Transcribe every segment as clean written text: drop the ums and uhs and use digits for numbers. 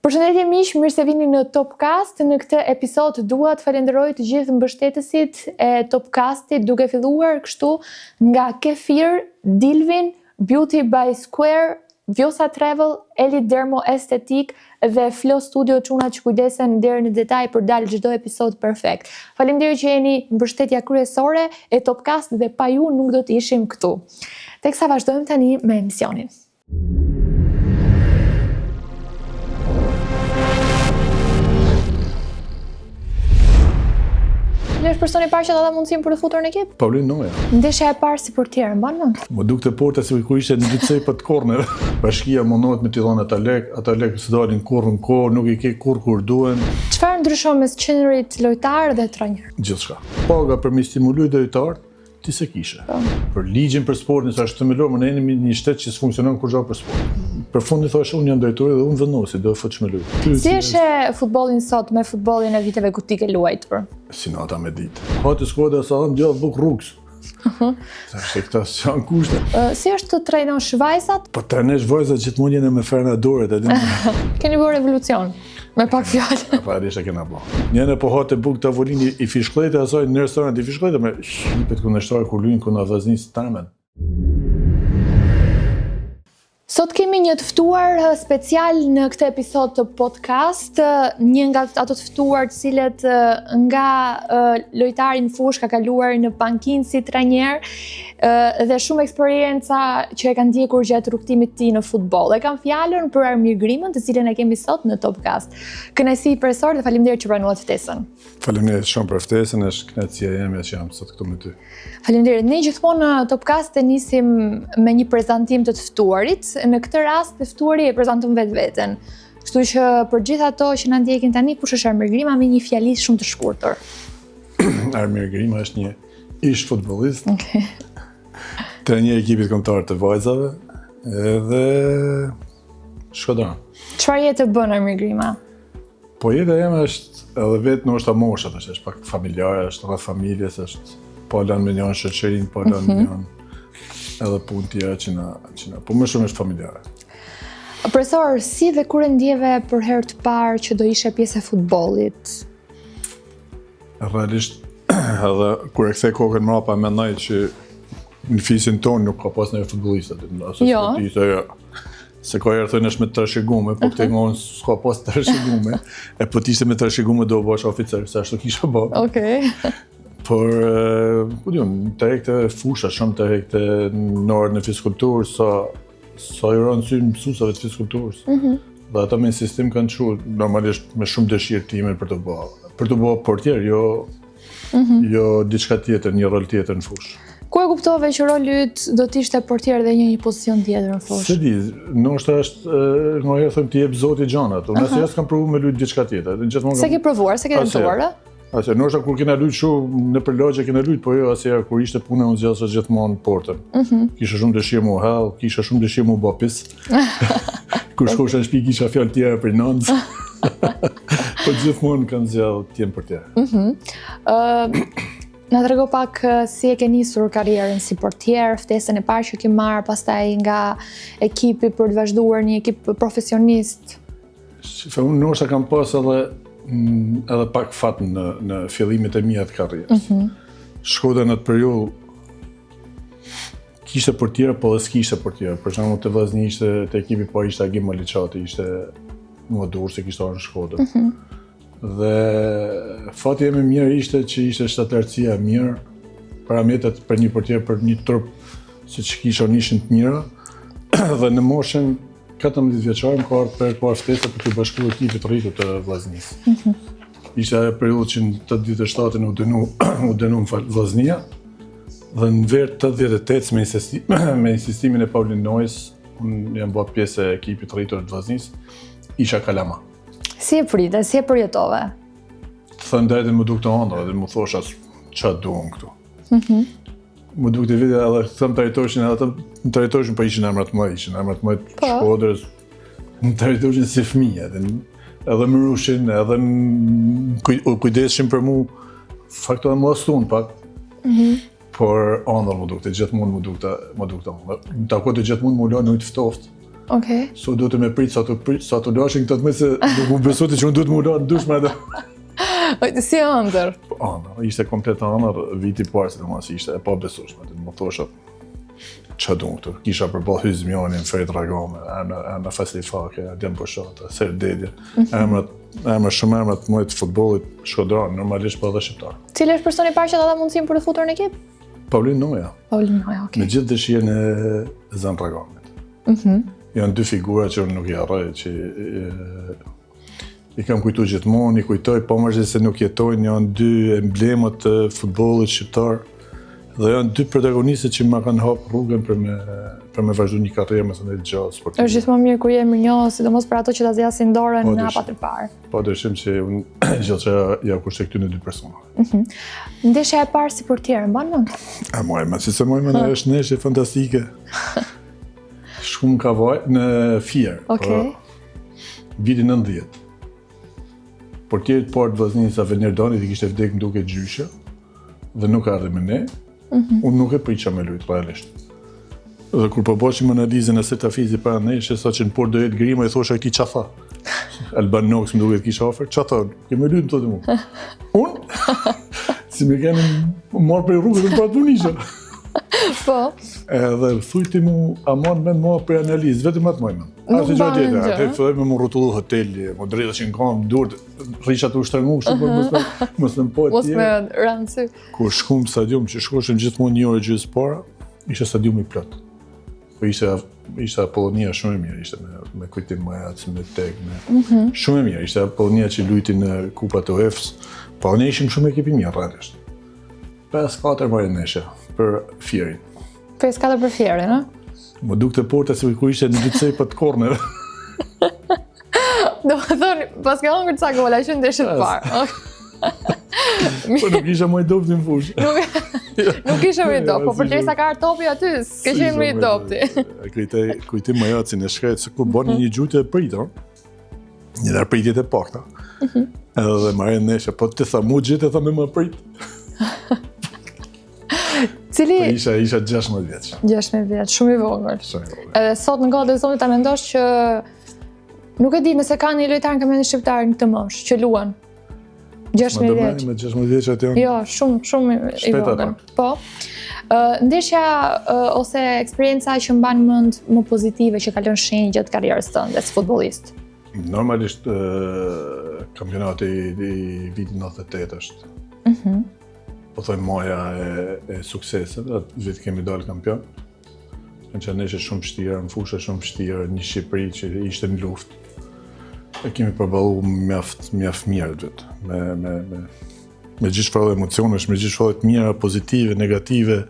Përshëndetje miq, mirë se vini në Topcast. Në këtë episod dua të falenderoj të gjithë mbështetësit e Topcastit, duke filluar kështu nga Kefir, Dilvin, Beauty by Square, Vjosa Travel, Elite Dermo Estetik dhe Flow Studio, çuna që kujdesen deri në detaj për dalë çdo episod perfekt. Faleminderit që jeni mbështetja kryesore e Topcast dhe pa ju nuk do të ishim këtu. Teksa vazhdojmë tani me emisionin. Është personi i parë që dha mundësinë për të futur në ekip? Paulin Noja. Ndeshja e parë si portier, mban mend? Më dukte porta si kur ishte në dytësej për të korner. Bashkia mundohet me t'i dhënë ata lek se dalin kurrë në kohë, nuk i ke kur duhen. Çfarë ndryshon mes qenerit lojtar dhe trajner? Gjithçka. Paga për me stimuluj lojtarët, ti se kishe. Për ligjin për sportin, sa është themelor, më ne jemi një shtet që s'funksionon kurrë për sport. Për fundi thash unë jam drejtori dhe unë vendosi, do fut çmeloj. Si është futbollin sot me futbollin e viteve ku ti ke luajtur? Si nata me ditë. Hati skuadra sa han gjallë buk rrugës. Tash këta janë kushte. Si është të trajnosh vajzat? Po trajnosh vajzat gjithmonë jeni me fernadoret, e di. Keni bërë revolucion. Me pak fjalë. Pa risha kena bë. Njëne po hate buk tavolini i fishkllete asaj në restorant i fishkllete me shipet kundërshtar kur luajnë kundër vllaznisë Tarmen. Sot kemi një të ftuar special në këtë episod të podcast, një nga ato të ftuar të cilët nga lojtari në fushë ka kaluar në bankinë si trajner dhe shumë eksperjenca që e kanë ndjekur gjatë rrugtimit të tij në futboll. E kam fjalën për Armir Grimën, të cilën e kemi sot në Topcast. Kënaqësi personale dhe faleminderit që pranuat ftesën. Faleminderit shumë për ftesën, është kënaqësia ime që jam sot këtu me ty. Faleminderit. Ne gjithmonë në Topcast e nisim me një prezantim të ftuarit. Në këtë rast të ftuari e prezanton vetveten. Kështu që për gjithë ato që na ndjekin tani, kush është Armir Grima me një fjali shumë të shkurtër? Armir Grima është një ish futbollist. Okay. Trajner i ekipit kombëtar të vajzave edhe shkodran. Çfarë jetë bën Armir Grima? Po jeta ime është edhe vetë ndoshta mosha, është pak familjare, është rreth familjes, është po lan me një shoqërinë, po lan me një edhe punë tjera që na, po më shumë është familjare. Profesor, si dhe kur e ndjeve për herë të parë që do ishe pjesë e futbollit? Realisht, edhe kur e kthej kokën mbrapa mendoj që në fisin tonë nuk ka pas ndonjë futbollist aty, ose sportiste, jo. Se ka herë thënë është me trashëgume, po këtë ngon s'ka pas trashëgume. E po t'ishte me trashëgume do bësh oficer, se ashtu kisha bë. Okej. Por, ku diun, të rekte fusha, shumë të rekte në orën e fiskulturë, sa i rënë sy mësuesave të fiskulturës. Dhe ata me insistim kanë çuar normalisht me shumë dëshirë time për të bë portier, jo diçka tjetër, një rol tjetër në fushë. Ku e kuptove që roli yt do të ishte portier dhe një pozicion tjetër në fushë? Se di, ndoshta është nga herë them ti jep Zoti gjanat, unë as kam provuar me lut diçka tjetër. Se ke provuar, se ke tentuar, a? Ase ndoshta kur kena lut shumë në përlogje kena lut, po jo asnjëherë kur ishte puna unë zgjasë gjithmonë portën. Kisha shumë dëshirë mu hell, kisha shumë dëshirë mu bapis. Kur shkosha në shtëpi kisha fjalë tjera për nënës. Po gjithmonë kam zgjallë të jem portier. Na trego pak si e ke nisur karrierën si portier, ftesën e parë që ke marrë, pastaj nga ekipi për të vazhduar një ekip profesionist. Unë ndoshta kam pas edhe pak fat në fillimet e mia të karrierës. Shkoda në atë periudhë kishte portier, po dhe s'kishte portier. Për shembull te vllaznia ishte te ekipi po ishte Agim Maliçati, ishte në Durrës, kishte në Shkodër. Dhe fati ime mirë ishte që ishte shtatërsia mirë, parametrat për një portier, për një trup, siç kisha ishin të mira. Dhe në moshën 14 vjeçar më ka ardhur për parë ftesë për të bashkuar ekipit të rritur të vllaznisë. Ishte ajo periudhë që në 87-ën u dënu vllaznia dhe në ver 88 me insistimin e Paulin Nojës, unë jam bërë pjesë e ekipit të rritur të vllaznisë, isha kalama. Si e prite, si e përjetove? Të thënë drejtën më dukte ëndra dhe më thosha ç'a duam këtu. Më dukte vite edhe thëm territorin, ata në territorin po ishin emrat më, të Shkodrës, në territorin si fëmijë, edhe më rushin, edhe kujdeshin për mu, fakto edhe më astun pak. Por ëndër më dukte, gjithmonë më dukte ëndër. Në takoj të gjithmonë më lojnë ujtë ftoftë. Okej. So duhet me prit sa të lashin këtë me se nuk u besoti që unë duhet më la në dush me atë. Si ëndër? Ishte komplet ëndër viti parë, sidomos ishte e pa besueshme. Më thosha ç'a do këtu. Kisha përballë Hyzmjanin, Ferit Dragome, Emra Faslifake, Adem Boshata, Serdedje. Emra shumë emra të mëdha të futbollit shkodran, normalisht po edhe shqiptar. Cili është personi i parë që ta dha mundësinë për të futur në ekip? Paulin Noja. Paulin Noja, Me gjithë dëshirën e Zan Dragamit. Janë dy figura që unë nuk i harroj, që i kam kujtu gjithmonë, i kujtoj, po më se nuk jetojnë, janë dy emblemat të futbollit shqiptar, dhe janë dy protagonistët që ma kanë hapë rrugën për me vazhdu një karrierë më së në gjatë sportive. Është gjithmonë mirë kur je mirënjohës, sidomos për ato që ta zjasin dorën në hapat e parë. Po dyshim që unë gjithë që ja kushte këtyne dy persona. Ndeshja e parë si portier, mban mend? Si se mojme në është ndeshje fantastike. Shkum ka vaj në Fier, viti 90. Portierit parë të vllaznisë Avenir Dani i kishte vdekur duke gjyshe dhe nuk ardhi me ne. Unë nuk e priqa me lujt, realisht. Dhe kur po bashim analizën e Setafizi para neshje, sa që në por do jetë grima, i thosha këti qa tha. Alban Nox më duke të kisha afer, qa tha, keme lujt më thotë mu. Unë? Si me keni marrë për rrugës në pratë punisha. Po. Edhe thujti mu, a marrë me marrë për analizë, vetëm atë mojnë. Nuk banë gjë. Atë filloj me mu rrotullu hoteli, mu drejta që në kam, durët, risha të ushtrengu, mos në po e Mos me rënë sy. Kur shkum stadium, që shkoshim gjithmonë një orë gjysmë para, ishte stadiumi plot. Po ishte Apollonia shumë e mirë, ishte me Kujtim Majac, me Tek, shumë e mirë, ishte Apollonia që luajti në Kupat e UEFA-s, po ne ishim shumë ekip i mirë realisht. 5-4 marrën neshja për Fierin. 5-4 për Fierin, ëh? Më dukte porta si kur ishte në dy cepë të korneve. Do të thoni, pas ke hëngur ca gola që ndeshjet të parë. Po nuk isha më i dobët në fushë. Nuk isha më i dobët, po përderisa ka ardhur topi aty, s'ke qenë më i dobët. Kujtim Majacin e shkret, se kur bani një gjutje e prita, një dhe pritjet e pakta. Edhe marrën neshja, po të tha mu gjithë e tha me më prit. Cili... Po isha 16 vjeç. 16 vjeç, shumë i vogël. Edhe sot në kohë të zonë ta mendosh që nuk e di nëse ka një lojtar në kampionatin shqiptar në këtë moshë që luan. 16 vjeç. Me 16 vjeç atë janë. Jo, shumë i vogël. Po. Ndeshja ose eksperienca që mban mend më pozitive që ka lënë shenjë gjatë karrierës tënde si futbollist. Normalisht kampionati i vitit 98 është. Po thojnë maja e sukseset, atë vit kemi dalë kampion. Që ne ishte shumë vështirë, në fushë shumë vështirë, një Shqipëri që ishte në luftë. E kemi përballu mjaft mirë vetë, me gjithë shfarë emocionesh, me gjithë shfarë të mira, pozitive, negative.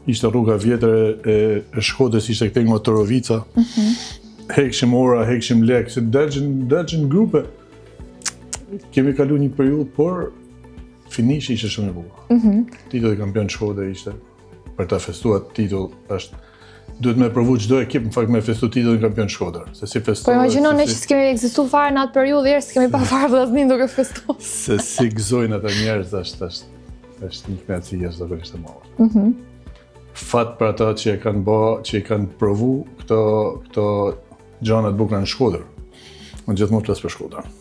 Ishte rruga vjetër e Shkodrës, ishte këtej nga Torovica. Hekshim ora, hekshim lek, se delqin grupe. Kemi kalu një periudhë, por finishi ishte shumë i bukur. Titulli kampion Shkodra ishte, për ta festuar titull është duhet me provu çdo ekip në fakt me festu titullin kampion Shkodër. Se si festuar. Po imagjino ne që s'kemi ekzistuar fare në atë periudhë, herë s'kemi pa fare vllaznin duke festuar. Se si gëzojnë ata njerëz është një kënaqësi jashtëzakonisht e madhe. Fat për ata që e kanë bë, që e kanë provu këto gjëra të bukura në Shkodër. Unë gjithmonë flas për Shkodrën.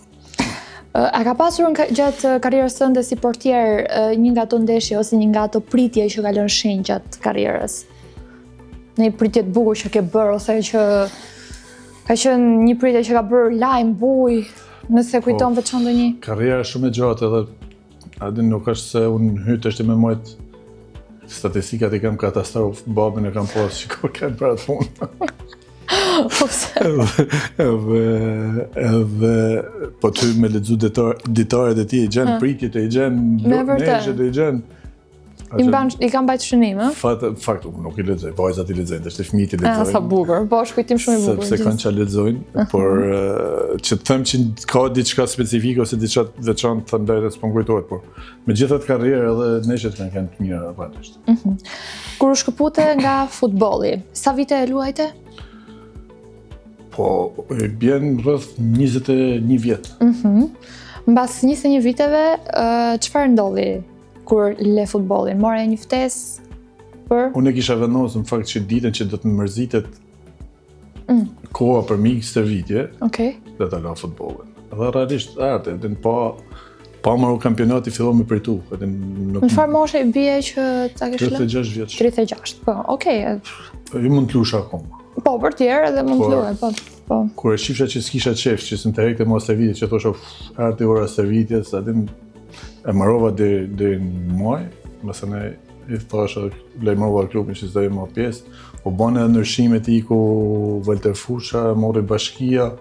A ka pasur gjatë karrierës tënde si portier një nga ato ndeshje ose një nga ato pritje që ka lënë shenjë gjatë karrierës? Në një pritje të bukur që ke bërë, ose që ka qenë një pritje që ka bërë lajm, buj, nëse kujton veçan ndonjë? Karriera shumë e gjatë edhe adin nuk është se unë hytështi me mojt statistikat i kam katastrofë, babin e kam pas që kur kanë për atë punë. Edhe po ty me lexu detaret e ti, i gjen pritjet, i gjen neshjet, i gjen... I kam bajt shënim, ë? Fakt, nuk i lexoj, vajzat i lexojnë, është fëmijët i lexojnë. Sa bukur, po është kujtim shumë i bukur. Sepse kanë çfarë lexojnë, por që të them që ka diçka specifike ose diçka të veçantë, them drejtë s'po kujtohet, por megjithatë karrierë edhe neshjet kanë të mira vërtetë. Kur u shkëpute nga futbolli, sa vite e luajte? Po, bjen rreth 21 vjet. Mbas 21 viteve, çfarë ndodhi kur le futbollin? More një ftesë për? Unë e kisha vendosur në fakt që ditën që do të më mërzitet koha për mi stërvitje Okej. dhe ta la futbollin. Dhe realisht ardhe, edhe pa marrë kampionati fillon me pritu. Në çfarë moshe i bie që ta kesh lënë? 36 vjeç. 36, po, okej. Ju mund të lush akoma. Po, për tjerë edhe mund të luaj, po. Kur e shifsha që s'kisha qef, që s'm të hekte mua stërvitje, që thosha ardhi ora stërvitjes, atë e marrova deri në muaj, mëse ne i thosha lajmërova klubin që s'do më pjesë, u bane ndryshimet iku Walter Fusha, mori bashkia,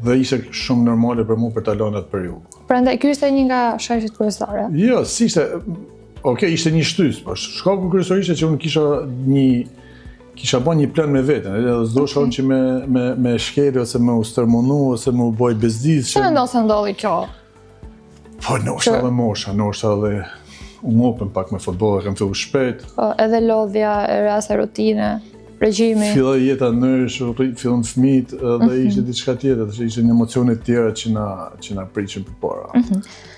dhe ishte shumë normale për mu për ta lënë atë periudhë. Prandaj ky ishte një nga shefit kryesore. Jo, si ishte, ishte një shtys, po shkaku kryesor ishte që unë kisha bën një plan me veten, edhe s'dosha unë që me shkeli ose me u stërmonu ose me u boj bezdis. Çfarë mendon se ndodhi kjo? Po ndoshta edhe mosha, ndoshta edhe u ngopën pak me futboll, kam filluar shpejt. Po, edhe lodhja, rasa rutine, regjimi. Filloi jeta ndrysh, fillon fëmijët dhe ishte diçka tjetër, ishin emocione të tjera që na priqin përpara.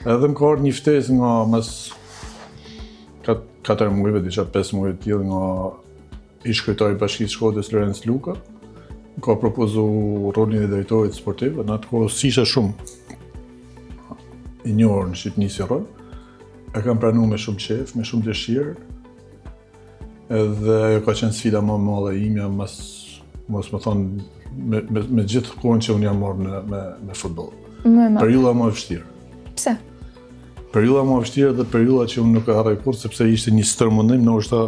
Edhe më ka ardhur një ftesë nga mas 4 muajve, diçka 5 muaj të tillë nga ish kryetari i Bashkisë Shkodrës Lorenz Luka. Ka propozu rolin e drejtorit sportiv, në atë kohë s'isha shumë i njohur në Shqipëri si rol. E kam pranuar me shumë qef, me shumë dëshirë. Edhe ajo ka qenë sfida më e madhe imja, mos më thonë, me gjithë kohën që unë jam marrë me futboll. Periudha më e vështirë. Pse? Periudha më e vështirë dhe periudha që unë nuk e harroj kurrë, sepse ishte një stërmunim, ndoshta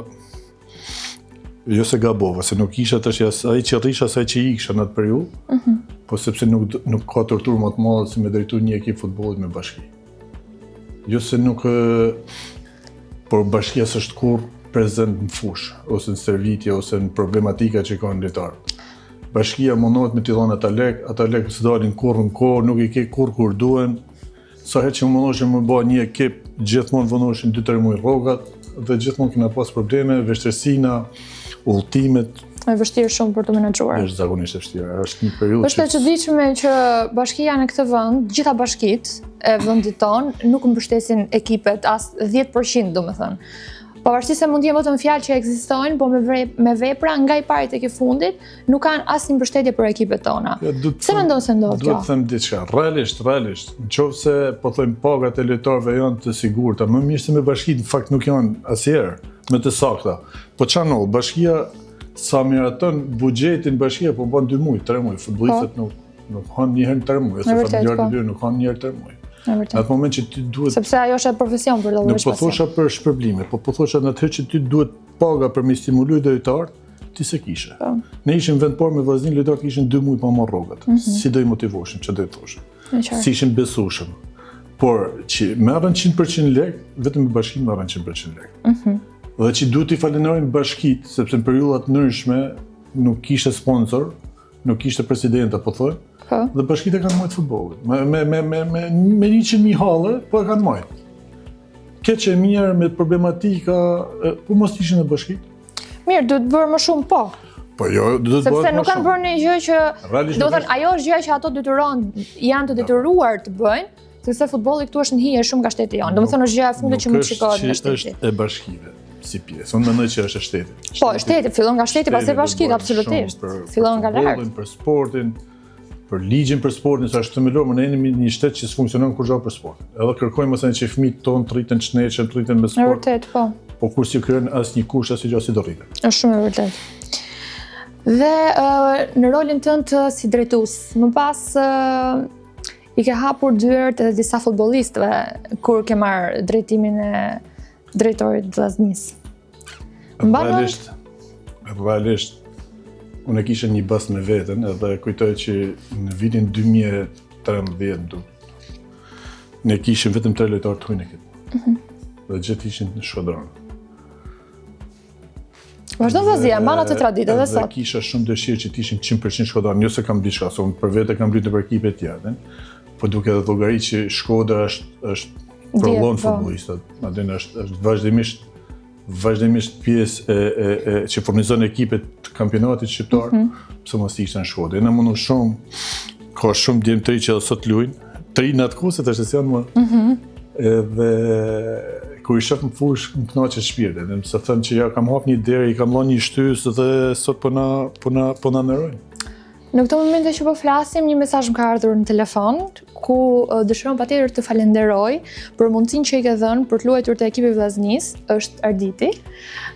jo se gabova, se nuk isha tash ai që rrisha asaj që iksha në atë periudhë, po sepse nuk ka torturë më të madhe se me drejtu një ekip futbollit me bashki. Jo se nuk, por bashkia s'është kurrë prezent në fushë, ose në servitje, ose në problematika që ka në lojtar. Bashkia mundohet me t'i dhënë ata lek s'dalin kurrë në kohë, nuk i ke kurrë kur duhen. Sa herë që mundoheshin me bë një ekip, gjithmonë vonoheshin 2-3 muaj rrogat dhe gjithmonë kena pas probleme, vështirësina, udhëtimet. Është vështirë shumë për të menaxhuar. Është zakonisht e vështirë. Është një periudhë Është e çuditshme që bashkia në këtë vend, gjitha bashkitë e vendit tonë nuk mbështesin ekipet as 10%, domethënë. Pavarësisht se mund të jenë vetëm fjalë që ekzistojnë, po me vepra nga i pari tek i fundit nuk kanë asnjë mbështetje për ekipet tona. Pse mendon se ndodh kjo? Duhet të them diçka. Realisht, nëse po thojmë pagat e lojtarëve janë të sigurta, më mirë se me bashkitë në fakt nuk janë asnjëherë me të sakta. Po çfarë ndodh? Bashkia sa miraton buxhetin bashkia po bën 2 muaj, 3 muaj. Futbollistët nuk han një herë 3 muaj, ose familjarët e tyre nuk han një herë 3 muaj. Në atë moment që ti duhet... Sepse ajo është profesion për të Nuk po thosha për shpërblime, po thosha në atë që ti duhet paga për me stimuluar lojtarët, ti se kishe. Ne ishim vendpor me vazhdim, lojtarët kishin 2 muaj pa marrë rrogat. Si do i motivoshim, që do i thoshim. Si ishin besueshëm. Por që merren 100% lek, vetëm me bashkinë merren 100% lek. Dhe që duhet i falenderojmë bashkitë, sepse në periudha të ndryshme nuk kishte sponsor, nuk kishte presidenta, po thoj. Dhe bashkitë e kanë marrë futbollin. Me 100.000 halle, po e kanë marrë. Keq e mirë me problematika, po mos ishin në bashkitë. Mirë, duhet bërë më shumë, po. Po jo, duhet bërë më shumë. Sepse nuk kanë bërë një gjë që, do të thënë, ajo është gjë që ato janë të detyruar të bëjnë, sepse futbolli këtu është në hije shumë nga shteti jonë. Do të thënë është gjëja e fundit që mund të shikohet nga shteti. Është e bashkive si pjesë. Unë mendoj që është e shtetit. Po, shteti fillon nga shteti, pastaj bashkitë, absolutisht. Fillon nga lart. Për sportin, për ligjin për sportin, sa është themelor, ne jemi një shtet që s'funksionon kurrë për sportin. Edhe kërkojmë mëse që fëmijët tonë të rriten çneshëm, të rriten me sport. Në vërtet, po. Po kur si kryen asnjë kush asnjë gjë si do rriten. Është shumë e vërtet. Dhe në rolin tënd si drejtues, më pas i ke hapur dyert edhe disa futbollistëve kur ke marrë drejtimin e drejtorit të vllaznisë. Realisht, unë e kisha një bas me veten edhe kujtoj që në vitin 2013 ne kishim vetëm 3 lojtarë të huajnë ekip. Dhe gjithë ishin në Shkodran. Vazhdon vazhdia, mban atë traditë edhe sot. Dhe kisha shumë dëshirë që të ishin 100% Shkodran, jo se kam diçka, se unë për vete kam bërë për ekipe të tjera, po duke edhe llogarit që Shkodra është prollon futbollistat. Atë është vazhdimisht pjesë që furnizon ekipet të kampionatit shqiptar, pse mos ishte në Shkodër. Ne mundu shumë, ka shumë djemë të ri që edhe sot luajnë, të ri në atë kohë se tash janë më. Edhe kur i shoh në fushë më kënaqet shpirti, dhe më thënë që ja kam hap një derë, i kam lënë një shtys dhe sot po na nderojnë. Në këto momente që po flasim, një mesazh më ka ardhur në telefon, ku dëshiron patjetër të falenderoj për mundësinë që i ke dhënë për të luajtur te ekipi vllaznisë, është Arditi.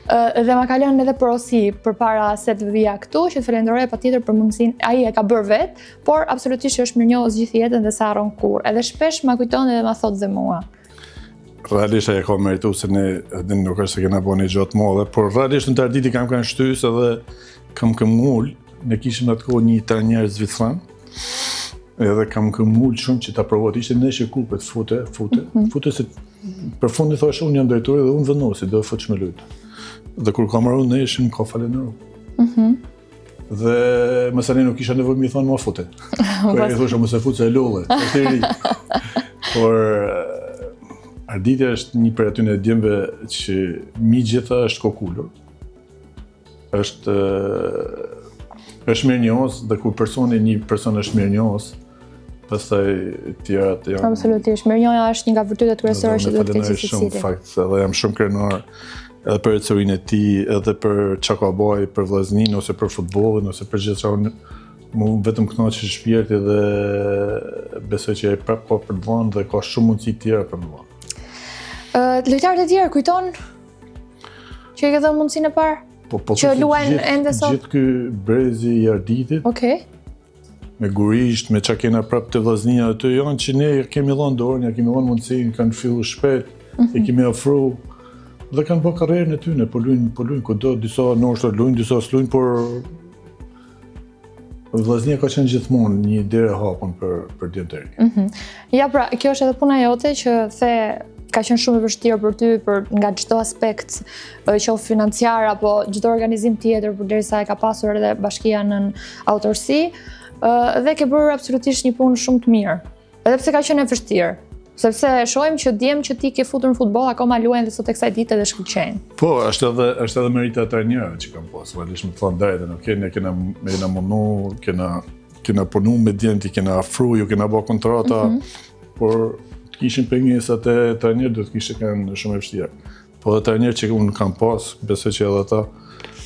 Dhe ma ka lënë edhe porosi përpara se të vija këtu, që të falenderoj patjetër për mundësinë, ai e ka bërë vet, por absolutisht është mirënjohës gjithë jetën dhe sa harron kurrë. Edhe shpesh ma kujton edhe ma thot dhe mua. Realisht e ka merituar se ne nuk është se kena bënë një gjë të madhe, por realisht në të Arditi kam kanë shtys edhe kam këmull. Ne kishim atë kohë një trajner zvicran, edhe kam këmull shumë që ta provoj. Ishte ndeshje kupe të fute se për fundi thoshe unë jam drejtori dhe unë vendosi do fut me lut. Dhe kur kam marrë ndeshjen ka falenderoj. Dhe mësani nuk kisha nevojë më thonë mua fute. Po i thosha mos e fut se e lolle, është i ri. Por Arditi është një prej atyre djemve që mi gjitha është kokulur. Është mirënjohës dhe kur një person është mirënjohës, pastaj tjerat janë. Absolutisht, mirënjohja është një nga virtytet kryesore që duhet të ketë secili. Shumë fakt, edhe jam shumë krenar edhe për ecurinë e tij, edhe për çka ka bëj për vllaznin ose për futbollin ose për gjithçka. Mu vetëm kënaqesh shpirti dhe besoj që ai prap ka për të dhënë dhe ka shumë mundësi tjera për të dhënë. Lojtarët e tjerë kujton që i ke dhënë mundësinë e parë? Që luajnë ende sot? Gjithë ky brezi i Arditit. Okej. Me Gurisht, me çka kena prap të vllaznia aty janë që ne kemi dhënë dorën, ja kemi dhënë mundësinë, kanë filluar shpejt, e kemi ofruar dhe kanë bërë karrierën e tyre, po luajnë kudo, disa ndoshta luajnë, disa s'luajnë, por vllaznia ka qenë gjithmonë një derë e hapur për djemtëri. Ja pra, kjo është edhe puna jote që the ka qenë shumë e vështirë për ty nga çdo aspekt, qoftë financiar apo çdo organizim tjetër, përderisa e ka pasur edhe bashkia në autorsi, dhe ke bërë absolutisht një punë shumë të mirë. Edhe pse ka qenë e vështirë, sepse shohim që djem që ti ke futur në futboll akoma luajnë dhe sot e kësaj dite dhe shkëlqejnë. Po, është edhe merita e trajnerëve që kanë pasur, realisht më thon drejtën, ne kena mundu, kena punu me djemtë, kena afru, ju kena bërë kontrata, por kishin pengesat e trajnerë do të kishte kanë shumë e vështirë. Po edhe trajnerë që unë kam pas, besoj që edhe ata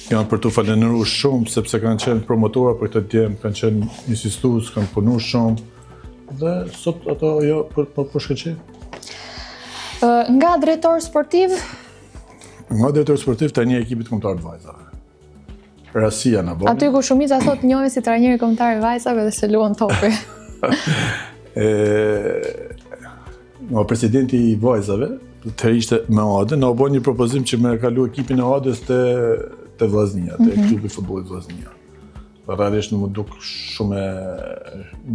janë për të falenderuar shumë sepse kanë qenë promotora për këtë djem, kanë qenë insistues, kanë punuar shumë dhe sot ato jo po shkëlqejnë. Nga drejtor sportiv? Nga drejtor sportiv tani ekipit kombëtar të vajzave. Rasia na bën. Aty ku shumica thotë njohen si trajneri kombëtar i vajzave dhe se luan topi. Nga presidenti i vajzave, të ishte me Adën, na u bën një propozim që me kalu ekipin e Adës te vllaznia, te klubi futbollit vllaznia. Realisht më duk shumë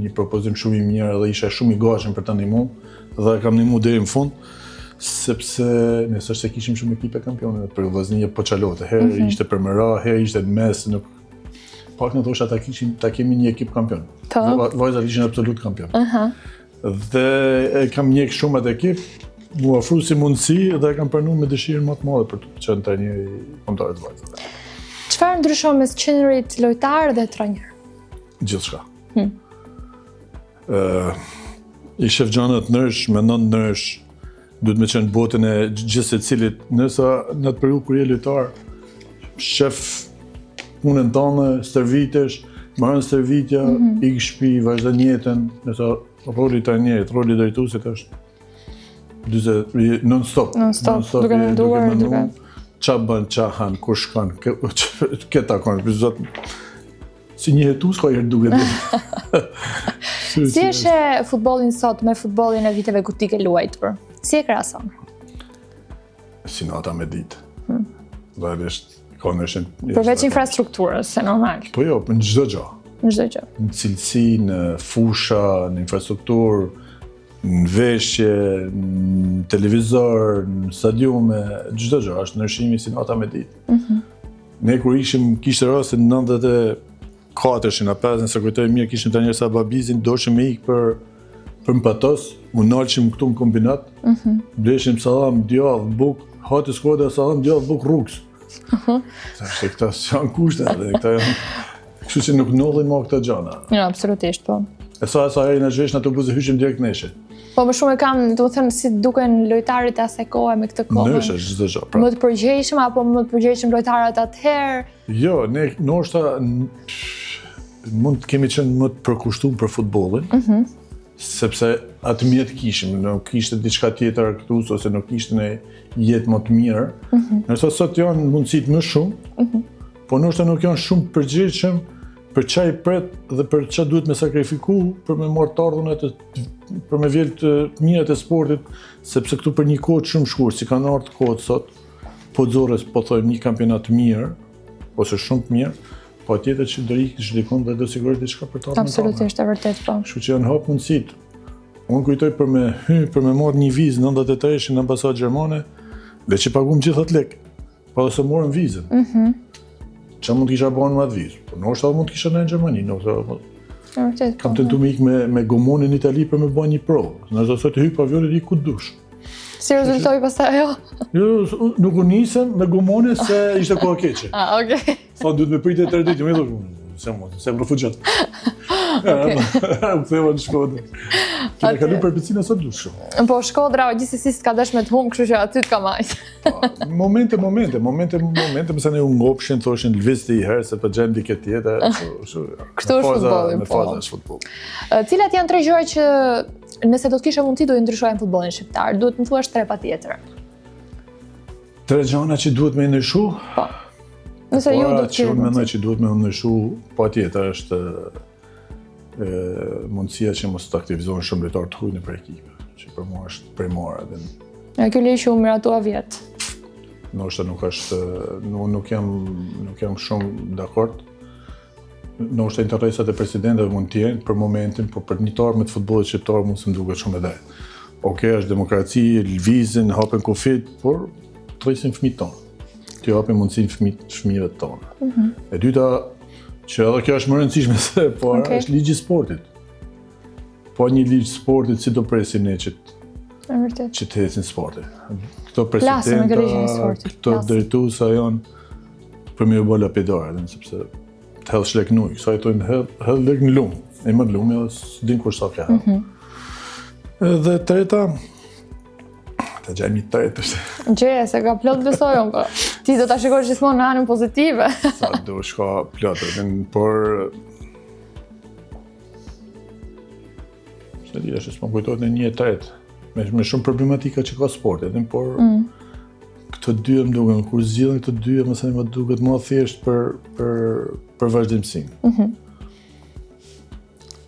një propozim shumë i mirë dhe isha shumë i gatshëm për ta ndihmuar dhe kam ndihmuar deri në fund, sepse nëse se kishim shumë ekipe kampione për vllaznia po çalote. Herë ishte për mëra, herë ishte në mes, pak në thosha ta kemi një ekip kampion. Vajzat ishin absolut kampion. Dhe kam njek shumë atë ekip, mu ofru si mundësi dhe kam pranuar me dëshirën më të madhe për të qenë trajneri kombëtar të vajzave. Çfarë ndryshon mes qenerit lojtar dhe trajner? Gjithçka. I shef gjanat nërsh, mendon nërsh, duhet me qenë botën e gjithë secilit, nëse në atë periudhë kur je lojtar, shef punën tënde, stërvitesh, marrën stërvitja, ik shtëpi, vazhdon jetën, nëse roli i trajnerit, roli i drejtuesit është non-stop, duke menduar, qa bën, qa han, ku shkon, këta kanë, si një hetues ka herë duke dhe. Si është futbollin sot me futbollin e viteve ku ti ke luajtur? Si e krahason? Si nata me ditë. Realisht ka ndryshim. Përveç infrastrukturës, se normal. Po jo, në çdo gjë. Në çdo gjë. Në cilësi, në fusha, në infrastrukturë, në veshje, në televizor, në stadiume, çdo gjë, është ndryshimi si nata me ditë. Ne kur kishte raste në 94-shin a 5, nëse kujtoj mirë, kishim trajner sa Babizin, doshim me ikë për Mpatos, u nalshim këtu në kombinat, bleshim sallam, djallë, buk, hati skoda sallam, djallë, buk, rrugs. Thashtë këta janë kushte dhe këta janë, kështu që nuk nollim ma këta gjana. Jo, absolutisht, po. E sa herë në zhvesh në autobus hyshim direkt neshe. Po më shumë e kam, do të thënë, si duken lojtarët e asaj kohe me këtë kohë. Nëse çdo gjë. Më të përgjegjshëm apo më të përgjegjshëm lojtarët atëherë? Jo, ne ndoshta mund të kemi qenë më të përkushtuar për futbollin, sepse atë mjet kishim, nuk kishte diçka tjetër këtu, ose nuk kishte një jetë më të mirë. Ndërsa sot janë mundësitë më shumë, po ndoshta nuk janë shumë të përgjithshëm për çfarë i pret dhe për çfarë duhet me sakrifiku për me marrë të ardhurën për me vjell të mirat e sportit, sepse këtu për një kohë shumë shkurt, si kanë ardhur kohët sot, po Xorres po thojmë një kampionat të mirë ose shumë të mirë, po tjetër që do ikë çdikun dhe do sigurisht diçka për të ardhmen. Absolutisht, e vërtet po. Kështu që janë hap mundësitë. Unë kujtoj për me marrë një vizë 98 në ambasadë gjermane, dhe që paguam gjithë atë lek, pa dhe se morëm vizën. Qa mund t'kisha bërë me atë vizë? Po nështë mund t'kisha në Gjermani, kam tentu me ikë me gomonin në Itali për me bërë një provë. Nëse sot hyj pavionin i ku dush. Si rezultoi pastaj ajo? Jo, nuk u nisem me gomonin se ishte koha keqe. Okej. Thonë duhet me pritet 3 ditë, më thosh, se më refugjat. U ktheva në Shkodër. Kena kalu përpicina sot dush shumë. Po Shkodra gjithsesi s'ka dash me të humbë, kështu që aty t'ka majt. Momente, mësa ne u ngopshin, thoshin lvizti i herë se për gjem dike tjetër. Kështu është futbolli, me faza është futboll. Cilat janë 3 gjëra që nëse do të kishe mundësi do i ndryshojnë futbollin shqiptar? Duhet më thuash 3 patjetër. 3 gjëra që duhet me ndryshu? Po. Nëse ju do të që unë mendoj që duhet me ndryshu, patjetër është mundësia që mos të aktivizohen shumë lojtarë të huj në për ekipe, që për mua është primare. Kjo liqë u miratua vjetë. Ndoshta nuk është, nuk jam shumë dakord. Ndoshta interesat e presidentëve mund të jenë për momentin, por për një tarme të futbollit shqiptar mund të duket shumë e drejtë. Okej, është demokraci, lvizin, hapen kufit, por thrisin fëmijët tonë. Të japin mundësinë fëmijëve tonë. E dyta, që edhe kjo është më rëndësishme se para, është ligji i sportit. Po një ligj sportit si do presim ne që të ecin sportit. Këto presidenta, këto drejtuesa janë për me u bë lapidare, sepse të hedh shlek në ujë, sa i tojnë hedh lek në lumë, e më lumë edhe s'din kur sa ka. Dhe treta, të gjajmë një tretë është. Gjeje, se ka plot besoj unë, ti do ta shikosh gjithmonë në anën pozitive. Sa do shka plot, por se di, është s'po kujtohet në një tretë. Me shumë problematika që ka sporti, por këto dy më duken, kur zgjidhen këto dy, më duket më thjesht për vazhdimsinë.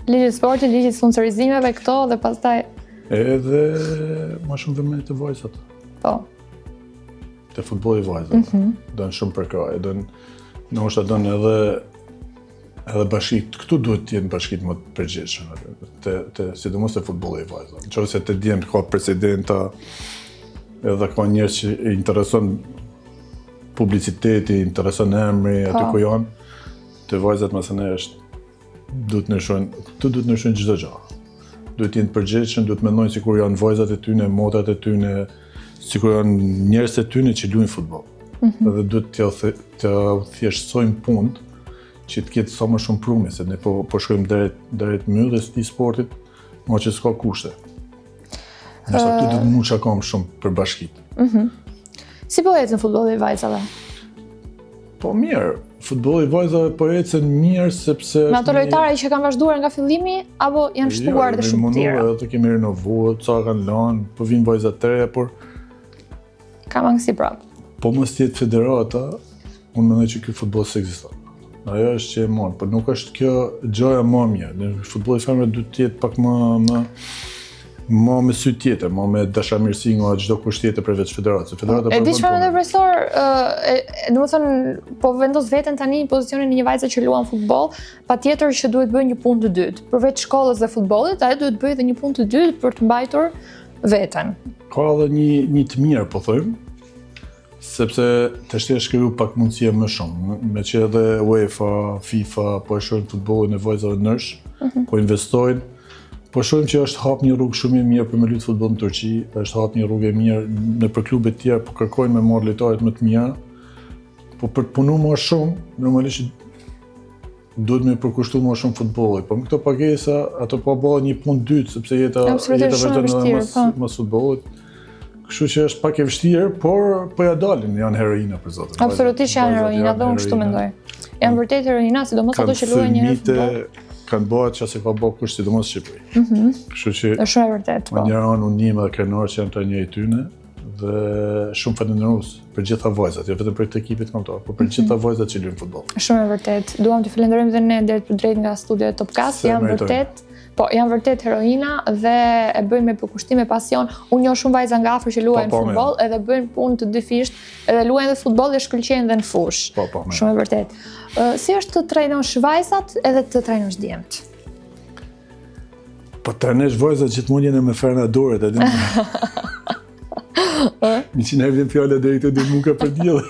Ligji i sportit, ligji i sponsorizimeve këto dhe pastaj edhe më shumë vëmendje të vajzat. Po. Te futbolli vajzat. Don shumë përkrahje, ndoshta don edhe bashkitë, këtu duhet të jenë bashkitë më të përgjithshme, sidomos te futbolli i vajzave. Nëse te djem ka presidenta, edhe ka njerëz që i intereson publiciteti, intereson emri, aty ku janë, te vajzat mësane duhet ndryshojnë çdo gjë. Duhet të jenë përgjithshëm, duhet mendojnë sikur janë vajzat e tyne, motrat e tyne, sikur janë njerëz e tyne që luajnë futboll. Edhe duhet të thjeshtësojmë punët që të ketë sa më shumë prumi, se ne po shkojmë drejt mbylljes të sportit, ma që s'ka kushte. Nëse aty do të mund çakam shumë për bashkitë. Si po ecën futbolli i vajzave? Po mirë, futbolli i vajzave po ecën mirë sepse me ato lojtare që kanë vazhduar nga fillimi apo janë shtuar dhe shumë të tjera? Jo, edhe kemi renovuar, ca kanë lënë, po vinë vajza të reja, por ka mangësi prapë. Po mos jetë federata, unë mendoj që ky futboll s'ekziston. Ajo është që e marr, por nuk është kjo gjëja më e mirë. Në futbolli femrë duhet të jetë pak më me sy tjetër, me dashamirësi nga çdo kusht tjetër përveç federatës. E di çfarë mendoj profesor, domethënë po vendos veten tani në pozicionin e një vajze që luan futboll, patjetër që duhet bëjë një punë të dytë. Përveç shkollës dhe futbollit, ajo duhet bëjë edhe një punë të dytë për të mbajtur veten. Ka edhe një të mirë, po thojmë, sepse tash është kriju pak mundësia më shumë, me që edhe UEFA, FIFA po e shohin futbollin e vajzave nërsh, po investojnë. Po shohim që është hap një rrugë shumë e mirë për me luajtur futboll në Turqi, është hap një rrugë e mirë në për klube të tjera, po kërkojnë me marrë lojtarët më të mirë. Po për të punuar më shumë, normalisht duhet me përkushtuar më shumë futbollit. Po me këto pagesa, ato po bëhen një punë dytë, sepse jeta vazhdon edhe mas futbollit. Kështu që është pak e vështirë, por po ja dalin, janë heroina për zotin. Absolutisht janë heroina, dhe unë kështu mendoj. Janë vërtet heroina, sidomos ato që luajnë një futboll. Kanë bëhet që se ka bëhë kush sidomos Shqipëri. Kështu që Është shumë e vërtet, po. njëra anë unë njëmë dhe krenar që janë të njëjtë tyne dhe shumë falenderues për gjitha vajzat, jo vetëm për këtë ekipit kombëtar, por për gjitha vajzat që luajnë futboll. Shumë e vërtet. Duam t'ju falenderojmë dhe ne drejt nga studio e Topcast, janë vërtet heroina dhe e bëjnë me përkushtim, me pasion. Unë njoh shumë vajza nga afër që luajnë futboll edhe bëjnë punë të dyfisht, edhe luajnë dhe futboll dhe shkëlqejnë dhe në fush. Shumë e vërtet. Si është të trajnosh vajzat edhe të trajnosh djemt? Po trajnosh vajzat gjithmonë jene me ferna dorët, e di. 100 herë vjen fjala deri këtu dhe muka për diell.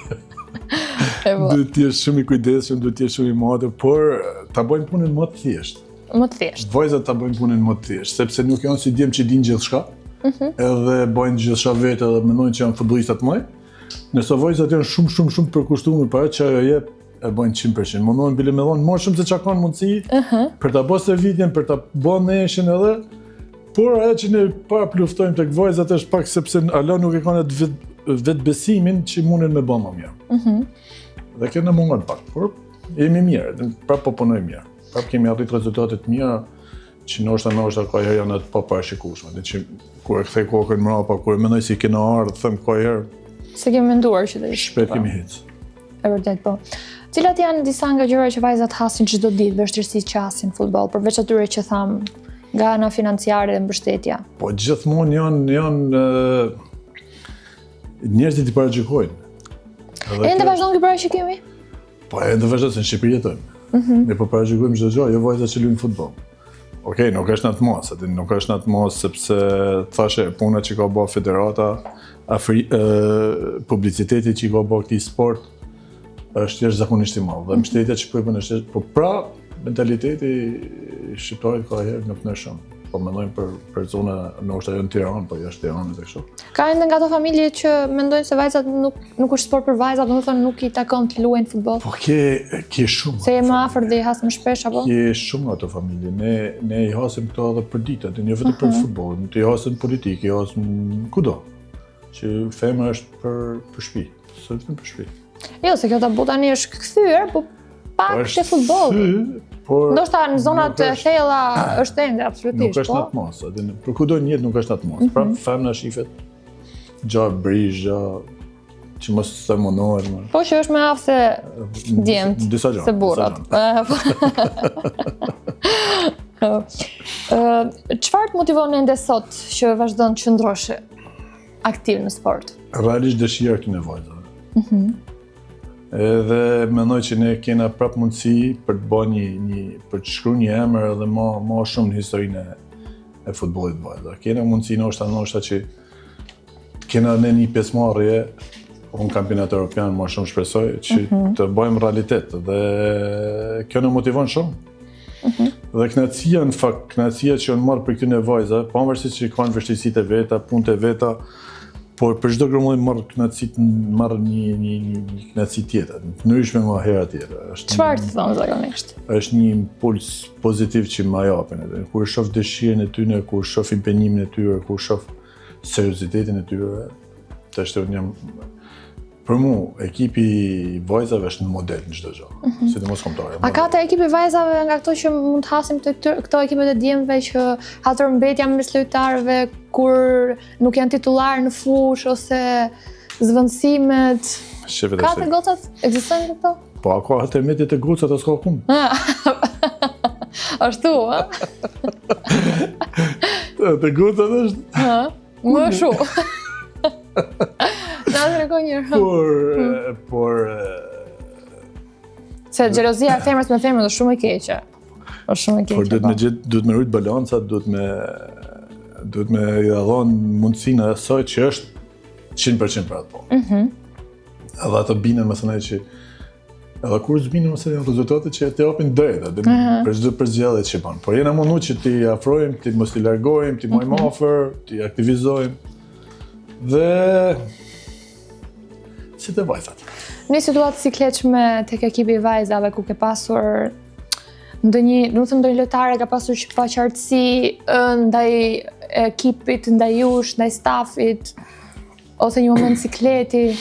Duhet të jesh shumë i kujdesshëm, duhet të jesh shumë i madh, por ta bëjnë punën më të thjeshtë. Më të thjeshtë. Vajzat ta bëjnë punën më të thjeshtë, sepse nuk janë si djem që dinë gjithçka. Edhe bëjnë gjithçka vetë edhe mendojnë që janë futbollistat më. Nëse vajzat janë shumë të përkushtuar para që ajo jep e bëjnë 100%. Mundohen bile me dhënë më shumë se çka kanë mundësi për ta bërë servitjen, për ta bërë neshin edhe. Por ajo që ne para luftojmë tek vajzat është pak sepse ala nuk e kanë atë vetë besimin që mundin me bënë më mirë. Dhe kjo na mungon pak, por jemi mirë, prapë po punojmë mirë. Prapë kemi arrit rezultate të mira që ndoshta ka herë janë të paparashikueshme. Dhe që kur e kthej kokën mbrapa, kur mendoj si kena ardhur, them ka herë se kemi menduar që të ishte. Shpejt kemi hic. E vërtet po. Cilat janë disa nga gjërat që vajzat hasin çdo ditë, vështirësitë që hasin në futboll, përveç atyre që tham nga ana financiare dhe mbështetja? Po gjithmonë janë njerëzit i paragjykojnë. Ende vazhdon ky parashikimi? Po ende vazhdon se në Shqipëri jetojmë. Ne po paragjykojmë çdo gjë, jo vajzat që luajnë futboll. Okej, nuk është në atë mos, nuk është në atë mos sepse thashe puna që ka bërë federata, publiciteti që ka bërë këtij sport është jashtëzakonisht i madh. Dhe mbështetja që po i bën është, po pra mentaliteti i shqiptarit ka herë nuk në shumë. Po mendojmë për zona ndoshta jo në Tiranë, po jashtë Tiranës e kështu. Ka ende nga ato familje që mendojnë se vajzat nuk është sport për vajzat, domethënë nuk i takon të luajnë futboll. Po ke shumë. Se je më afër dhe i has më shpesh apo? Ke shumë ato familje. Ne i hasim këto edhe për ditët, jo vetëm për futboll, ne i hasim politikë, i hasim kudo. Që femra është për shtëpi, s'është vetëm për shtëpi. Jo, se kjo tabu tani është kthyer, po pak te futbolli. Ndoshta në zonat e thella është ende absolutisht, nuk është në atë mos, për kudo në jetë nuk është në atë mos. Pra femra shifet gjatë brizh, që mos të mundohen. Po që është më aftë se djemt, se burrat. Çfarë të motivon ende sot që vazhdon të qëndrosh aktiv në sport? Realisht dëshira këtu në vajzave. Edhe mendoj që ne kena prapë mundësi për të bërë për të shkruar një emër edhe më shumë në historinë e futbollit vajzave. Kena mundësi ndoshta që kena ne një pjesëmarrje në kampionat evropian, më shumë shpresoj që të bëjmë realitet dhe kjo na motivon shumë. Dhe kënaqësia në fakt, kënaqësia që unë marr për këtyre vajzave, pavarësisht që kanë vështirësitë e veta, punët e veta, por për çdo grumbull marr një kënaqësi tjetër, ndryshme nga hera tjetër. Çfarë të thonë zakonisht? Është një impuls pozitiv që më japin edhe. Kur shoh dëshirën e tyre, kur shoh impenjimin e tyre, kur shoh seriozitetin e tyre, tash unë jam për mua ekipi i vajzave është një model në çdo gjë. Sidomos kombëtare. A ka të ekipi vajzave nga këto që mund të hasim këto ekipet e djemve që hatër mbetja mes lojtarëve kur nuk janë titullar në fush ose zvendësimet? Ka të gocat? Ekzistojnë këto? Po ka alternativet e gocat as ka kum. Ashtu, a? Të gocat është? Më shumë. Por se xhelozia e femrës me femrën është shumë e keqe. Është shumë e keqe. Por duhet me rrit balanca, duhet me i dhënë mundësinë asaj që është 100% për atë punë. Edhe ato binen mësonaj që edhe kur zbinen ose janë rezultatet që të japin drejt, për çdo përzgjedhje që bën. Por jena mundu që ti afrojmë, ti mos i largojmë, ti më afër, ti aktivizojmë. Dhe si të vajzat. Një situatë si kleqme tek ekipi i vajzave ku ke pasur ndonjë lojtare ka pasur paqartësi ndaj ekipit, ndaj jush, ndaj stafit, ose një moment sikleti.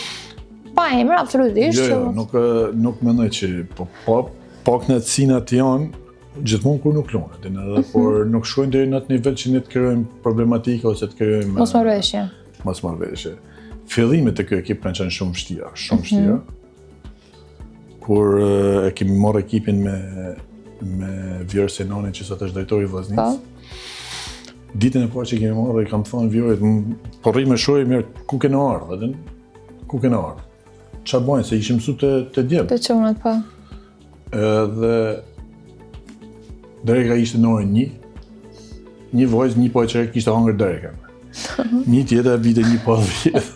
Pa emër, absolutisht. Jo, nuk mendoj që po knatësinat janë gjithmonë kur nuk lunet, por nuk shkojnë deri në atë nivel që ne të krijojmë problematika ose të krijojmë mosmarrëveshje. Fillimet e ky ekip kanë qenë shumë vështira. Kur e kemi marrë ekipin me Vjorë Senonin që sot është drejtori i Vllaznisë. Ditën e parë që kemi marrë, i kam thënë Vjorit, po rri me shojë mirë ku kena ardhur, ku kena ardhur. Çfarë bojnë se ishim mësuar të djem. Të çunat po. Edhe Dereka ishte në orën 1. Një vojzë, një poqerek kishte hangër Derekën. Një tjetër vite 1:10.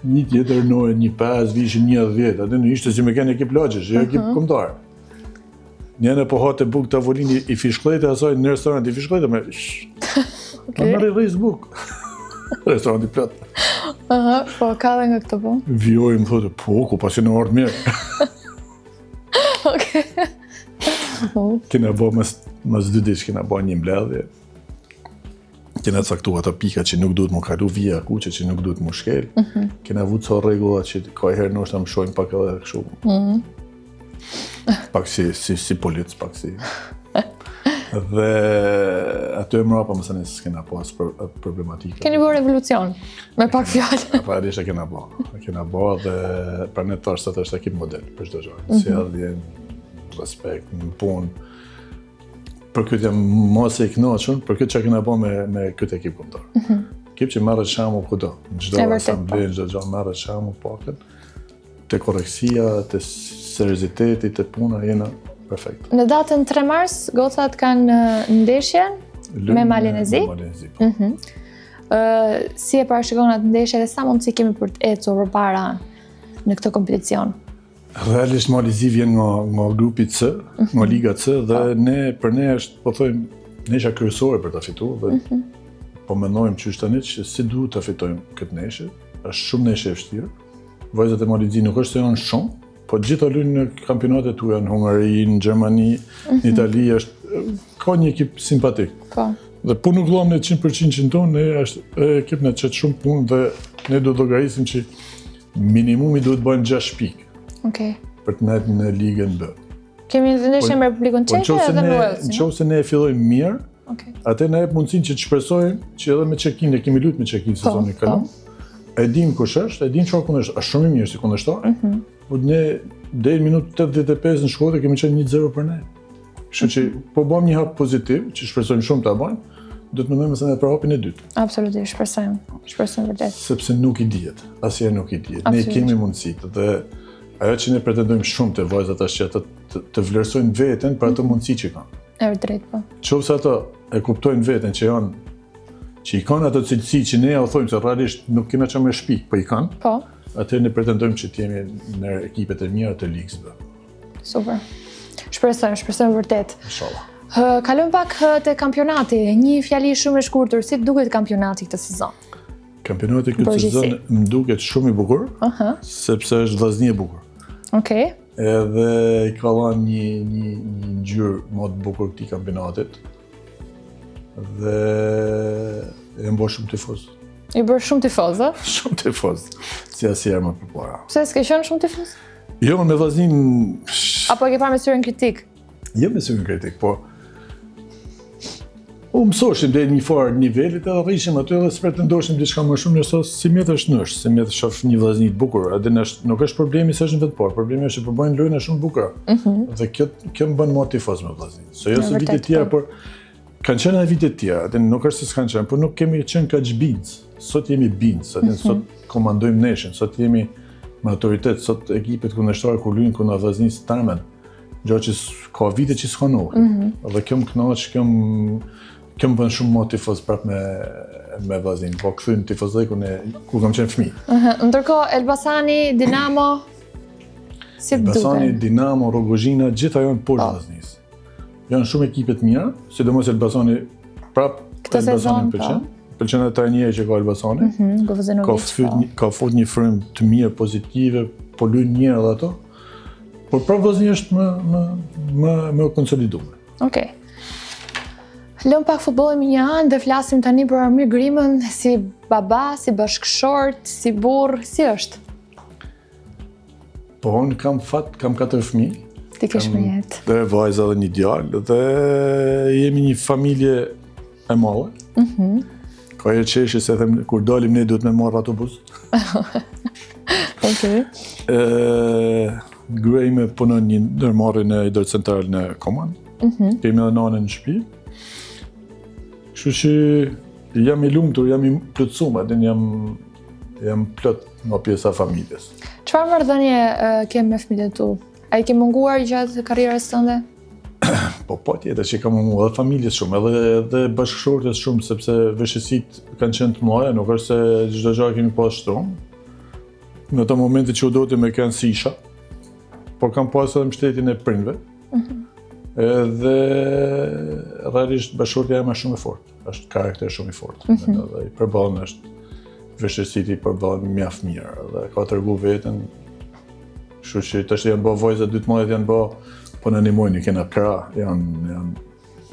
Një tjetër në orën 1:05, vishin 1:10. Atë ishte si me kanë ekip lagjesh, jo ekip kombëtar. Njëna po hate buk tavolini i fishkllete asaj në restorant i fishkllete me. Okay. Marrë rris buk. Restoranti plot. Po ka dhe nga këtë po. Vjori më thotë, po, ku pasi në orë mirë. Okej. Kena bo mas 2 ditë, kena bo një mbledhje. Kena caktu ato pika që nuk duhet më kalu vija kuqe, që nuk duhet më shkel. Kena vu ca rregulla që ka herë nështë më shojnë pak edhe kështu. Pak si polic, pak si... Dhe aty e mrapa mëse ne s'kena pas problematika. Keni bërë revolucion, me pak fjallë. Parisht e kena bo dhe pra ne tash sot është ekip model për çdo gjë. Sjellje, respekt, në punë. Për këtë jam mos e kënaqur, për këtë që kena bo me këtë ekip kombëtar. Ekip që marrë shembull kudo, në çdo asamble, në çdo gjë marrë shembull pakën. Te korreksia, te serioziteti, te puna jena perfekt. Në datën 3 mars, gocat kanë ndeshje me Malin-e-Zi. Si e parashikon atë ndeshje dhe sa mundësi kemi për të ecur përpara në këtë kompeticion? Realisht Malin-e-Zi vjen nga grupi C, nga Liga C dhe për ne është, po thojmë, nesha kryesore për ta fituar dhe po mendojmë që është tani që si duhet ta fitojmë këtë neshje. Është shumë neshje e vështirë. Vajzat e Malin-e-Zi nuk është se janë shumë, po gjitha luajnë në kampionatet tuaja në Hungari, në Gjermani, në Itali, ka një ekip simpatik. Dhe po nuk luam në 100% që tonë, ne është ekip në qëtë shumë punë dhe ne do të llogarisim që minimumi duhet bëjnë 6 pikë. Për të nejtë në ligën B. Kemi ndeshje me Republikën Çeke edhe në Wales. Nëse ne e fillojmë mirë, atë na jep mundësinë që të shpresojmë që edhe me Çekin, ne kemi luajtur me Çekin sezonin kalon. E dim kush është, e dim çfarë kundërshtar, është shumë i mirë si kundërshtar. Po ne deri në minutën 85 në Shkodër kemi qenë 1-0 për ne. Kështu që po bëjmë një hap pozitiv, që shpresojmë shumë ta bëjmë, do të mendojmë se ne për hapin e dytë. Absolutisht, shpresojmë vërtet. Sepse nuk i dihet, asnjëherë nuk i dihet. Ne kemi mundësitë dhe ajo që ne pretendojmë shumë te vajzat është që të vlerësojnë veten për ato mundësi që kanë. Është drejt po. Nëse ato e kuptojnë veten që i kanë ato cilësi që ne u thojmë se realisht nuk kemi çfarë me shpik, po i kanë. Po. Atëherë ne pretendojmë që të jemi në ekipet e mira të ligës B. Super. Shpresojmë vërtet. Inshallah. Kalojmë pak te kampionati. Një fjali shumë e shkurtër, si duket kampionati këtë sezon? Kampionati këtë sezon më duket shumë i bukur, sepse është vllaznie e bukur. Edhe i ka dhënë një ngjyrë më të bukur këtij kampionatit. Dhe e mbo shumë tifoz. I bërë shumë tifoz, a? Shumë tifoz, si asnjëherë më përpara. Pse s'ke qenë shumë tifoz? Jo, me vllaznin... Apo e ke parë me syrin kritik? Jo me syrin kritik, po... mësoshim deri një farë nivelit edhe rrishim aty edhe s'pretendoshim diçka më shumë, nëse si mjet është nësh, si mjet shoh një vllazni të bukur, edhe nuk është problemi se është në vetë parë, problemi është që po bëjnë lojë shumë bukura. Dhe kjo më bën më tifoz me vllaznin. Se jo se vite të tjera, por kanë qenë edhe vite të tjera, atë nuk është se s'kanë qenë, por nuk kemi qenë kaq binc. Sot jemi binc, sot komandojmë neshën, sot jemi me autoritet, sot ekipet kundërshtar kur luajnë kundër vllaznisë tamen. Gjë që ka vite që s'ka ndohur. Dhe kjo më kënaq, kjo më bën shumë më tifoz prap me vllaznin, po kthyn tifozëkun kur kam qenë fëmijë. Ndërkohë Elbasani, Dinamo, si duken? Elbasani, Dinamo, Rogozhina, gjitha janë poshtë vllaznisë. Janë shumë ekipe të mira, sidomos Elbasani prap këtë sezon pëlqen. Pëlqen edhe trajneri që ka Elbasani. Ka fut një frym të mirë pozitive, po luajnë mirë edhe ato. Por prap vllaznia është më konsoliduar. Lëm pak futbollin me një anë dhe flasim tani për Armir Grimën, si baba, si bashkëshort, si burr, si është? Po, unë kam 4 fëmijë. Ti ke shmëjet. Dhe vajza dhe një djalë, dhe jemi një familje e madhe. Ka e qeshi se them, kur dalim ne duhet me marrë autobus. Okej. Gruaja ime punon një ndërmarrje në idër central në Koman. Kemi edhe nanën në shtëpi. Kështu që jam i lumtur, jam i plotësuar, dhe jam plot nga pjesa e familjes. Çfarë marrëdhënie ke me fëmijët e tu? A i ke munguar gjatë karrierës tënde? Po tjetër që kam munguar edhe familjes shumë, edhe bashkëshortes shumë, sepse veshësitë kanë qenë të mëdha, nuk është se çdo gjë kemi pas shtrumë. Në ato momente që u doti me kanë si isha, por kam pas edhe mbështetjen e prindve. Edhe realisht bashkëshortja jam shumë e fortë, është karakter shumë i fortë. Edhe i përballën është veshësitë i përballën mjaft mirë, dhe ka tregu veten. Kështu që tash janë bë vajza 12 janë bë, po në nimojnë, kena krah, janë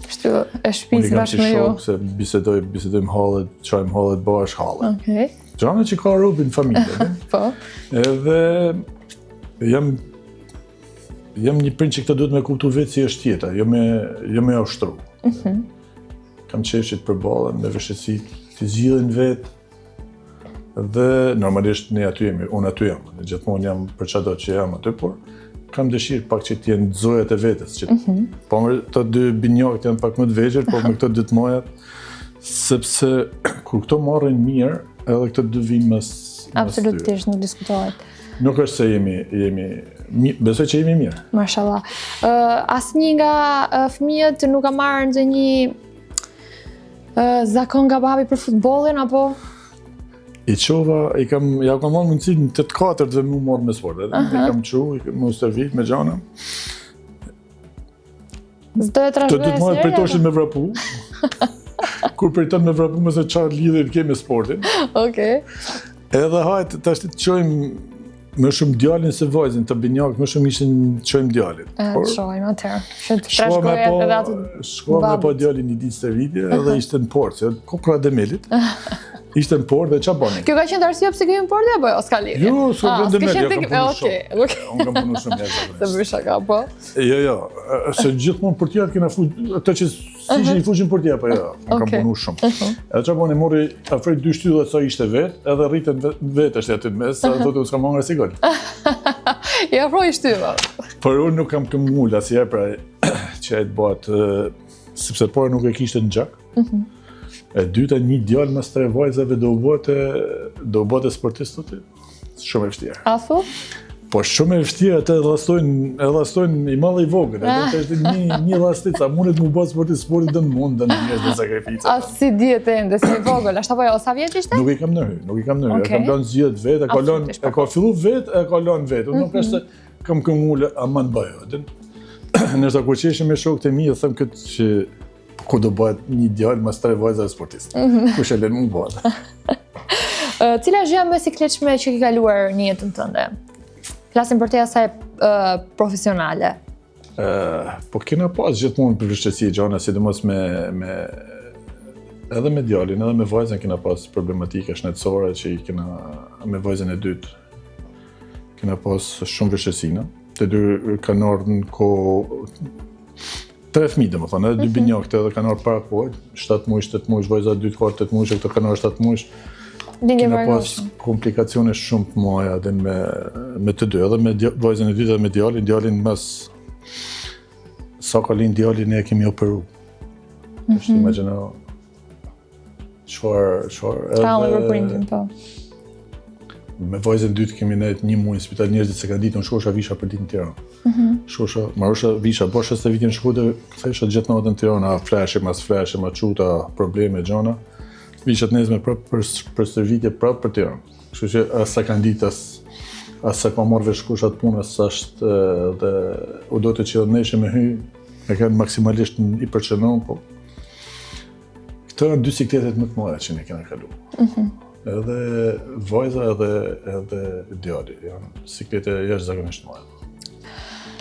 Kështu e shtëpisë bashkë me ju. Se bisedojmë hallet, çojmë hallet bashkë hallet. Okej. Gjana që ka robi në familje. Po. Edhe jam një prind që këtë duhet me kuptu vetë si është jeta, jo me ushtru. Kam qeshit përballën me veshësitë, të zgjidhin vetë. Dhe normalisht ne unë aty jam, gjithmonë jam për çdo që jam aty, por kam dëshirë pak që të jenë zojat e vetes, që po këto 2 binjakët janë pak më të vegjël, po me këto 2 të mëdha, sepse kur këto marrin mirë, edhe këto 2 vinë mas Absolutisht, nuk diskutohet. Nuk është se jemi besoj që jemi mirë. Mashallah. Asnjë nga fëmijët nuk ka marrë ndonjë zakon nga babi për futbollin apo? Ja kam marrë mundësinë në 8-4 dhe mu marrë me sport. I kam mu stërvit me gjana. S'do e Të trashëgoj dytë marrë përtoshin me vrapu. Kur përton me vrapu mëse qarë lidhe të kemi sportin. Okej. Edhe hajtë tash të qojmë më shumë djalin se vajzën, të binjak, më shumë ishin qojmë djalin. Shojmë atëherë. Që të trashëgoj edhe atë. Shkova me po djalin një ditë stërvitje, edhe ishte në port, se kokra Demelit. Ishte në port dhe qa bani? Kjo ka qenë arsye pse kemi në port apo s'ka lidhje? Jo, s'ka qenë Demel, ja kam punu shumë. Okej. Unë kam punu shumë jashtë. Se bëj shaka, po? Jo, se gjithmonë portierët kena ato që si që i fushin portierë, po jo, unë kam punu shumë. Edhe qa bani, mori afrejt 2 shtylla sa ishte vetë, edhe rritën vetë është aty në mes, sa thotë unë s'kam marrë si gol. I afroj shtylla. Por unë nuk kam këmgull asnjëherë pra që ai të bëhet, sepse para nuk e kishte në gjak. E dyta, një djalë mas 3 vajzave do bëhet sportistët, shumë e vështirë. A thu? Po shumë e vështirë, atë e lastojnë i madhe i vogël, atë është një lastica, mundet mu bëhet sportit dënë mund, dënë njështë dhe sakrifica. A si dihet ende, si i vogël, ashtë apo jo, sa vjeç ishte? Nuk i kam nërhy, e kam lënë zgjedh vetë, e ka fillu vetë, e ka lënë vetë, unë nuk është se kam këmullë aman bëjo. Nërsa kur që ishim me shokët e mi, dhe them këtë që ku do bëhet një djalë mas 3 vajzave sportistë. Kush e lën mund bëhet. Cila është gjëja më e sikletshme që ke kaluar në jetën tënde? Flasim për te asaj profesionale. Po kena pas gjithmonë për vështirësi gjana, sidomos edhe me djalin, edhe me vajzën kena pas problematika shëndetësore që i kena me vajzën e dytë. Kena pas shumë vështirësina. Të dy kanë ardhur në kohë 3 fëmijë domethënë, edhe 2 binjakët edhe kanë ardhur para kohë, 7 muaj, vajza e dytë ka 8 muaj, këto kanë ardhur 7 muaj. Kena pas komplikacione shumë të mëdha edhe me të dy, edhe me vajzën e dytë edhe me djalin mas sa ka lind djali ne kemi operu. Është imagjino çfarë Trauma për prindin, po. Me vajzën dytë kemi nejt 1 muaj në spital, njerëzit se kanë ditë, unë shkosha visha për ditë në Tiranë. Shkosha, marrosha visha, bosha se vitin shkude, kthesha gjithë natën në Tiranë, fleshe, mas quta, probleme, gjana. Vishat nezme prapë për stërvitje, prapë për Tiranë. Kështu që as sa kanë ditë, as sa ka marrë vesh shkoshat punës, është dhe u do të qillë neshe me hy, e kanë maksimalisht i përqenon, po. Këto janë 2 sikletet më të mëdha që ne kena kaluar. Edhe vajza edhe djali, janë siklete jashtëzakonisht mëdha.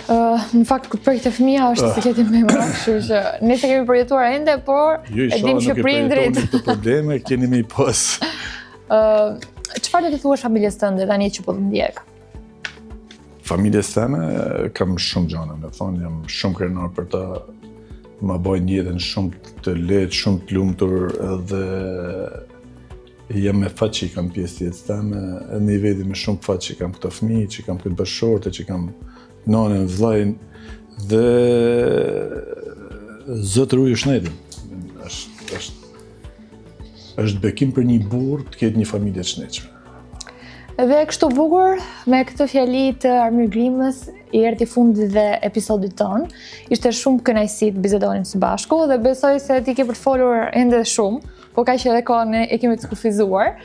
Në fakt, kur përkët e fëmija është sikleti më i madh, kështu që ne se kemi përjetuar ende, por e dim që prindrit. Nuk e përjetoni këtë probleme, keni me i pas. Çfarë do të thuash familjes tënde tani që po të ndjek? familjes teme kam shumë gjana, me thonë, jam shumë krenar për ta, ma bojnë jetën shumë të lehtë, shumë të lumtur, edhe jam me fat që i kam pjesë të jetës teme, edhe në veti me shumë fat që i kam këto fëmijë, që i kam këtë bashkëshorte, që i kam nanën, vllajën, dhe Zot ruaj shnetin. Është bekim për një burr të ketë një familje të shnetshme. Dhe kështu bukur, me këtë fjali të Armir Grimës, i erdhi fundi dhe episodit tonë. Ishte shumë kënaqësi të bisedonim së bashku dhe besoj se ti ke për të folur ende shumë, po kaq edhe kohën e kemi të kufizuar.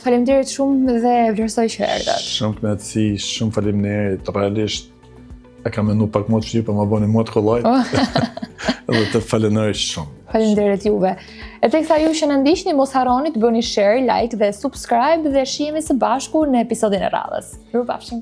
Faleminderit shumë dhe vlerësoj që erdhët. Shumë kënaqësi, shumë faleminderit. Realisht e kam menduar pak më të vështirë, po ma bëni më të kollajt. Dhe të falenderoj shumë. Faleminderit juve. E teksa ju që na ndiqni, mos harroni të bëni share, like dhe subscribe dhe shihemi së bashku në episodin e radhës. Mirupafshim.